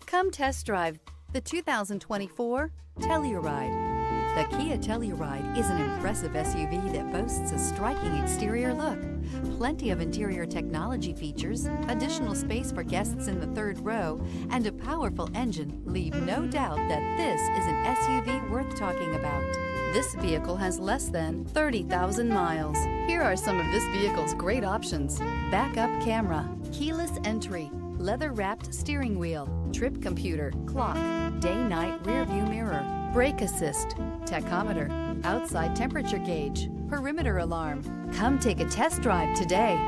Come test drive the 2024 Telluride. The Kia Telluride is an impressive SUV that boasts a striking exterior look, plenty of interior technology features, additional space for guests in the third row, and a powerful engine leave no doubt that this is an SUV worth talking about. This vehicle has less than 30,000 miles. Here are some of this vehicle's great options: backup camera, keyless entry, leather-wrapped steering wheel, trip computer, clock, day-night rear-view mirror, brake assist, tachometer, outside temperature gauge, perimeter alarm. Come take a test drive today.